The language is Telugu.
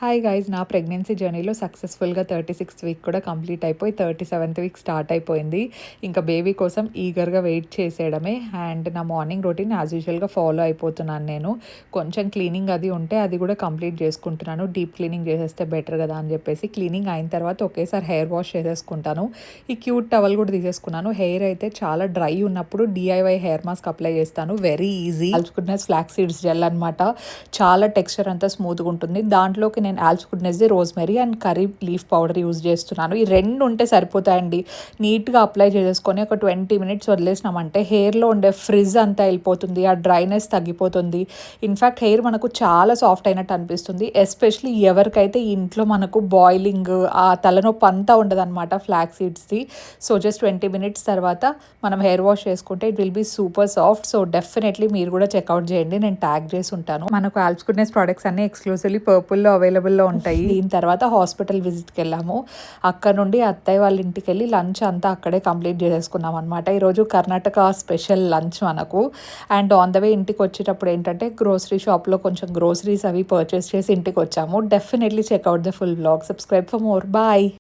హాయ్ గైస్, నా ప్రెగ్నెన్సీ జర్నీలో సక్సెస్ఫుల్గా 36th వీక్ కూడా కంప్లీట్ అయిపోయి 37th వీక్ స్టార్ట్ అయిపోయింది. ఇంకా బేబీ కోసం ఈగర్గా వెయిట్ చేసేయడమే. అండ్ నా మార్నింగ్ రొటీన్ యాజ్ యూజువల్గా ఫాలో అయిపోతున్నాను. నేను కొంచెం క్లీనింగ్ అది ఉంటే అది కూడా కంప్లీట్ చేసుకుంటున్నాను. డీప్ క్లీనింగ్ చేసేస్తే బెటర్ కదా అని చెప్పేసి క్లీనింగ్ అయిన తర్వాత ఒకేసారి హెయిర్ వాష్ చేసేసుకుంటాను. ఈ క్యూట్ టవల్ కూడా తీసేసుకున్నాను. హెయిర్ అయితే చాలా డ్రై ఉన్నప్పుడు DIY హెయిర్ మాస్క్ అప్లై చేస్తాను. Very easy. కాల్చుకున్న ఫ్లాక్స్ సీడ్స్ జెల్ అనమాట. చాలా టెక్స్చర్ అంతా స్మూత్గా ఉంటుంది. దాంట్లోకి నేను ఆల్చుకునేది rosemary and curry leaf powder use చేస్తున్నాను. ఈ రెండు ఉంటే సరిపోతాయండి. నీట్గా అప్లై చేసేసుకొని ఒక 20 minutes వదిలేసినామంటే హెయిర్లో ఉండే ఫ్రిజ్ అంతా వెళ్ళిపోతుంది, ఆ డ్రైనెస్ తగ్గిపోతుంది. ఇన్ఫ్యాక్ట్ హెయిర్ మనకు చాలా సాఫ్ట్ అయినట్టు అనిపిస్తుంది. ఎస్పెషలీ ఎవరికైతే ఇంట్లో మనకు బాయిలింగ్ ఆ తలనొప్పి అంతా ఉండదన్నమాట ఫ్లాక్ సీడ్స్ది. సో జస్ట్ 20 minutes తర్వాత మనం హెయిర్ వాష్ చేసుకుంటే it will be super soft. So definitely మీరు కూడా చెక్అవుట్ చేయండి, నేను ట్యాగ్ చేసి ఉంటాను. మనకు ఆల్చుకునేస్ ప్రోడక్ట్స్ అన్ని ఎక్స్క్లూజివ్లీ పర్పుల్లో అవైలబుల్లో ఉంటాయి. దీని తర్వాత హాస్పిటల్ విజిట్కి వెళ్ళాము. అక్కడ నుండి అత్తయ్య వాళ్ళ ఇంటికి వెళ్ళి లంచ్ అంతా అక్కడే కంప్లీట్ చేసేసుకున్నాం అనమాట. ఈరోజు కర్ణాటక స్పెషల్ లంచ్ మనకు. అండ్ ఆన్ ద వే ఇంటికి వచ్చేటప్పుడు ఏంటంటే గ్రోసరీ షాప్లో కొంచెం గ్రోసరీస్ అవి పర్చేస్ చేసి ఇంటికి వచ్చాము. Definitely check out the full vlog. Subscribe for more. Bye.